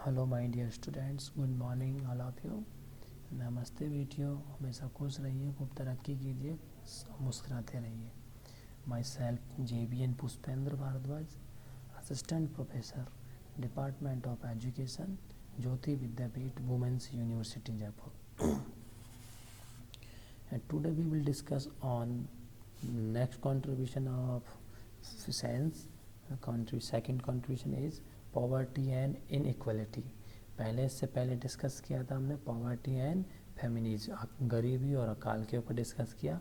Hello my dear students, good morning all of you. नमस्ते बेटियों, हमेशा खुश रहिए, खूब तरक्की कीजिए, मुस्कुराते रहिए। Myself JBN Pushpendra Bhardwaj, assistant professor, department of education, Jyoti Vidyapeeth, women's university Jaipur. And today we will discuss on next contribution of science. Second contribution is poverty and inequality. इससे पहले डिस्कस किया था हमने पॉवर्टी एंड फेमिनिज्म, गरीबी और अकाल के ऊपर डिस्कस किया।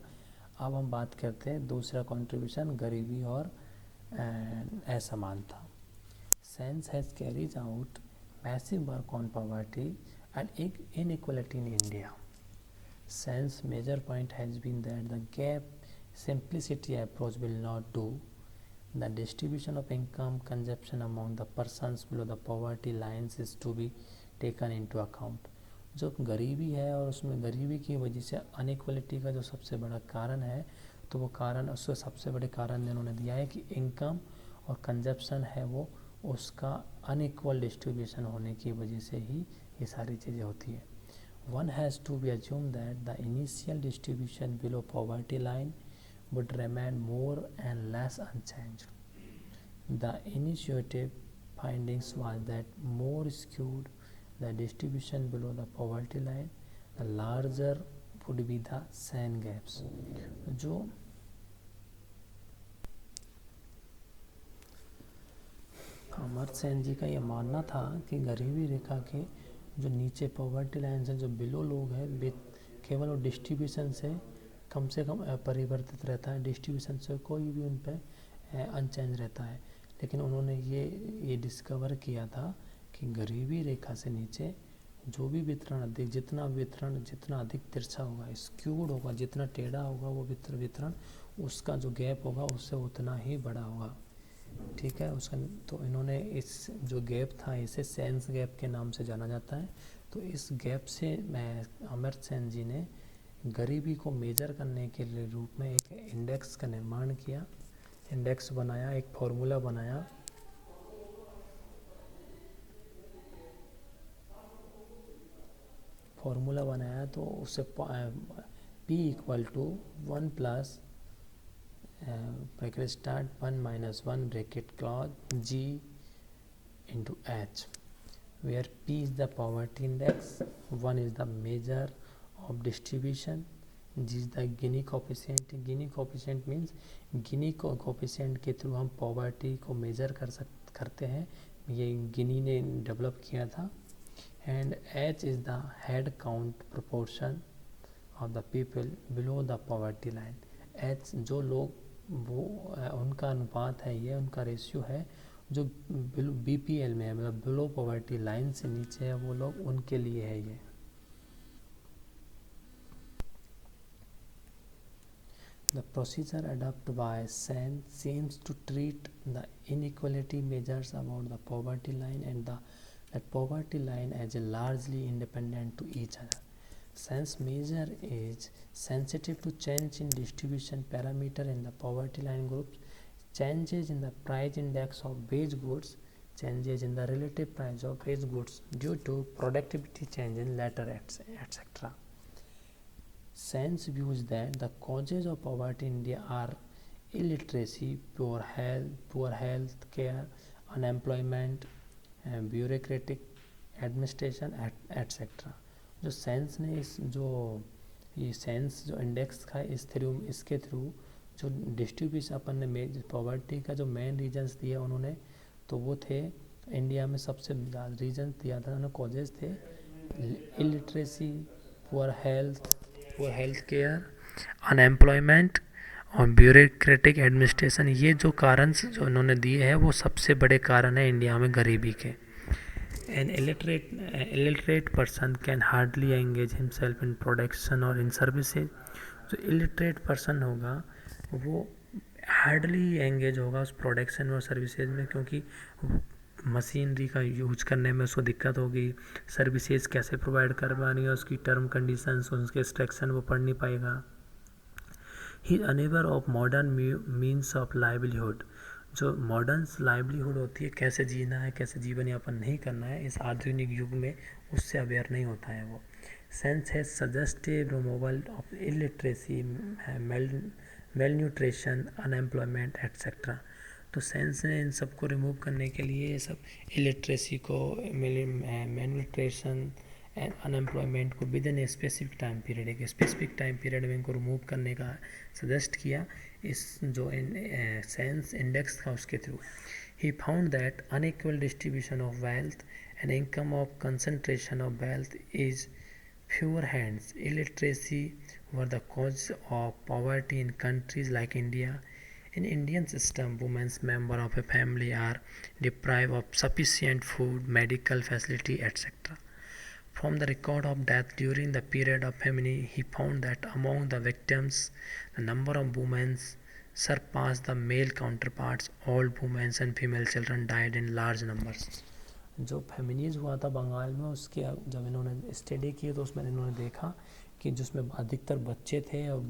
अब हम बात करते हैं दूसरा कंट्रीब्यूशन, गरीबी और असमानता। Science has carries out massive work on poverty and inequality in India. Science major point has been that the gap simplicity approach will not do. The distribution of income consumption among the persons below the poverty lines is to be taken into account. जो गरीबी है और उसमें गरीबी की वजह से inequality का जो सबसे बड़ा कारण है, तो वो कारण उसका सबसे बड़े कारण इन्होंने दिया है कि इनकम और कंजप्शन है वो उसका अनइक्वल डिस्ट्रीब्यूशन होने की वजह से ही ये सारी चीज़ें होती है। One has to be assumed that the initial distribution below poverty line would remain more and less unchanged. The initiative findings was that more skewed the distribution below the poverty line, the larger would be the sand gaps. जो अमर्त्य सेन जी का ये मानना था कि गरीबी रेखा के जो नीचे पॉवर्टी लाइन से जो बिलो लोग हैं, केवल वो डिस्ट्रीब्यूशन से कम अपरिवर्तित रहता है, डिस्ट्रीब्यूशन से कोई भी उन पर अनचेंज रहता है। लेकिन उन्होंने ये डिस्कवर किया था कि गरीबी रेखा से नीचे जो भी वितरण अधिक जितना अधिक तिरछा होगा, स्क्यूड होगा, जितना टेढ़ा होगा वो वितरण उसका जो गैप होगा उससे उतना ही बड़ा होगा। ठीक है, उसका तो इन्होंने इस जो गैप था इसे सेंस गैप के नाम से जाना जाता है। तो इस गैप से अमर्त्य सेन जी ने गरीबी को मेजर करने के लिए रूप में एक इंडेक्स का निर्माण किया, इंडेक्स बनाया, एक फॉर्मूला बनाया। तो उससे P equal to 1 plus bracket start 1 minus 1 bracket close G into H, where P is the poverty index, 1 is the measure of distribution, G is the Gini coefficient. Gini coefficient means Gini coefficient के through हम poverty को major करते हैं, ये गिनी ने develop किया था। And H is the head count proportion of the people below the poverty line. H जो लोग वो उनका अनुपात है, ये उनका रेशियो है जो BPL में है, मतलब बिलो पॉवर्टी लाइन से नीचे है वो लोग, उनके लिए है ये। The procedure adopted by Sen seems to treat the inequality measures about the poverty line and that poverty line as a largely independent to each other. Sense measure is sensitive to change in distribution parameter in the poverty line groups, changes in the price index of wage goods, changes in the relative price of wage goods due to productivity change in latter, etc. Sense views that the causes of poverty in India are illiteracy, poor health care, unemployment, bureaucratic administration, etc. जो sense ने ये sense जो index था इसके through जो distribution अपन ने poverty का जो मेन रीजन्स दिए उन्होंने, तो वो थे इंडिया में सबसे ज़्यादा रीजन दिया था उन्होंने, कॉजेज थे illiteracy, poor health care, unemployment और ब्यूरोक्रेटिक एडमिनिस्ट्रेशन। ये जो कारण जो इन्होंने दिए हैं वो सबसे बड़े कारण है इंडिया में गरीबी के। An illiterate person can hardly engage himself in production or in services. जो illiterate person होगा वो हार्डली एंगेज होगा उस प्रोडक्शन और सर्विसेज में, क्योंकि मशीनरी का यूज करने में उसको दिक्कत होगी, सर्विसेज कैसे प्रोवाइड करवानी है, उसकी टर्म कंडीशंस, उसके इंस्ट्रक्शन वो पढ़ नहीं पाएगा। He enable of modern means of livelihood. जो मॉडर्न लाइवलीहुड होती है, कैसे जीना है, कैसे जीवन यापन नहीं करना है इस आधुनिक युग में, उससे अवेयर नहीं होता है वो। Sense has suggested removal of illiteracy, mail nutrition, unemployment etcetera. तो साइंस ने इन सब को रिमूव करने के लिए ये सब इलिटरेसी को, मेल न्यूट्रिशन एंड अनएम्प्लॉयमेंट को with in a specific time period, एक स्पेसिफिक टाइम पीरियड में इनको रिमूव करने का सजेस्ट किया इस जो साइंस इंडेक्स था उसके through. He found that unequal distribution of wealth and income of concentration of wealth is fewer hands. Illiteracy were the cause of poverty in countries like India. In Indian system, women's member of a family are deprived of sufficient food, medical facility, etc. From the record of death during the period of famine, he found that among the victims, the number of women surpassed the male counterparts. Old women and female children died in large numbers. जो फेमिनीज हुआ था बंगाल में, उसके जब इन्होंने study की तो उसमें इन्होंने देखा कि जिसमें अधिकतर बच्चे थे और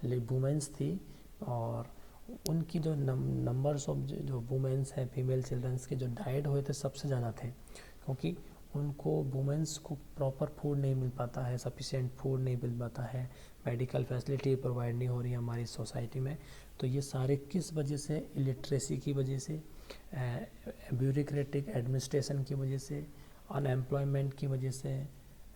वुमेंस थी, और उनकी जो नंबर्स ऑफ जो वुमेंस हैं, फीमेल चिल्ड्रंस के जो डाइड हुए थे सबसे ज़्यादा थे, क्योंकि उनको वुमेंस को प्रॉपर फूड नहीं मिल पाता है, सफिशिएंट फूड नहीं मिल पाता है, मेडिकल फैसिलिटी प्रोवाइड नहीं हो रही है हमारी सोसाइटी में। तो ये सारे किस वजह से? इलिटरेसी की वजह से, ब्यूरोक्रेटिक एडमिनिस्ट्रेशन की वजह से, अनएम्प्लॉयमेंट की वजह से,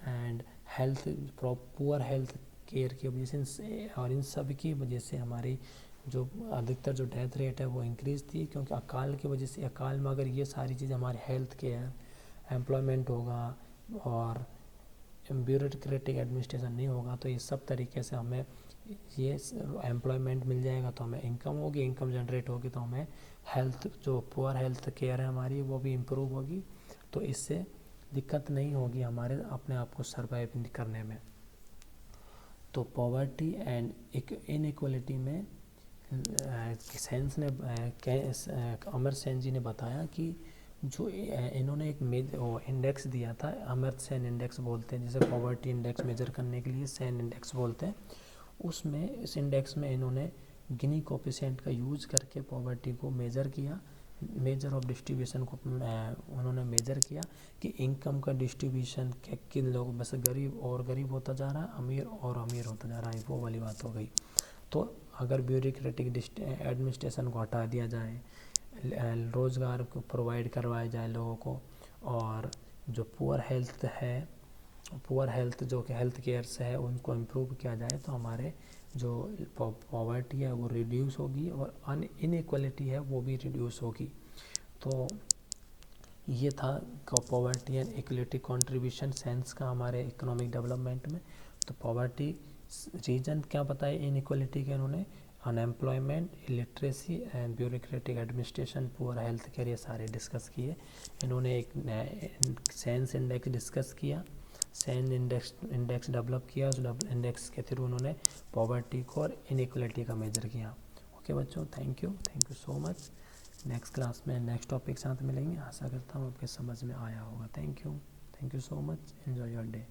and health poor health care की वजह से, और इन सब की वजह से हमारी जो अधिकतर जो डेथ रेट है वो इंक्रीज़ थी, क्योंकि अकाल की वजह से, अकाल में अगर ये सारी चीज़ हमारी हेल्थ केयर, एम्प्लॉयमेंट होगा और ब्यूरोक्रेटिक एडमिनिस्ट्रेशन नहीं होगा, तो ये सब तरीके से हमें ये एम्प्लॉयमेंट मिल जाएगा तो हमें इनकम होगी, इनकम जनरेट होगी तो हमें हेल्थ, जो पुअर हेल्थ केयर है हमारी, वो भी इम्प्रूव होगी, तो इससे दिक्कत नहीं होगी हमारे अपने आप को सर्वाइव करने में। तो पॉवर्टी एंड इनइक्वलिटी में सेंस ने अमर्त्य सेन जी ने बताया कि जो इन्होंने एक इंडेक्स दिया था, अमर्त्य सेन इंडेक्स बोलते हैं, जिसे पॉवर्टी इंडेक्स मेजर करने के लिए सेन इंडेक्स बोलते हैं। उसमें इस इंडेक्स में इन्होंने गिनी कोफिशिएंट का यूज़ करके पॉवर्टी को मेजर किया, मेजर ऑफ डिस्ट्रीब्यूशन को उन्होंने मेजर किया कि इनकम का डिस्ट्रीब्यूशन किन लोगों, बस गरीब और गरीब होता जा रहा है, अमीर और अमीर होता जा रहा है, वो वाली बात हो गई। तो अगर ब्यूरोक्रेटिक एडमिनिस्ट्रेशन को हटा दिया जाए, रोज़गार को प्रोवाइड करवाया जाए लोगों को, और जो पुअर हेल्थ जो कि हेल्थ केयर से है उनको इम्प्रूव किया जाए, तो हमारे जो पॉवर्टी है वो रिड्यूस होगी और इनइक्वलिटी है वो भी रिड्यूस होगी। तो ये था poverty and equality contribution sense का हमारे इकोनॉमिक डेवलपमेंट में। तो पॉवर्टी रीजन क्या बताए इनइक्वलिटी के उन्होंने? Unemployment, illiteracy and bureaucratic administration, poor health care, ये सारे डिस्कस किए इन्होंने। एक सेंस इंडेक्स डिस्कस किया, सेंस इंडेक्स डेवलप किया, उस इंडेक्स के थ्रू उन्होंने पॉवर्टी को और इनइक्वलिटी का मेजर किया। ओके बच्चों, thank you so much. Next class में नेक्स्ट टॉपिक साथ मिलेंगे। आशा करता हूँ आपके समझ में आया होगा। Thank you so much. Enjoy your day.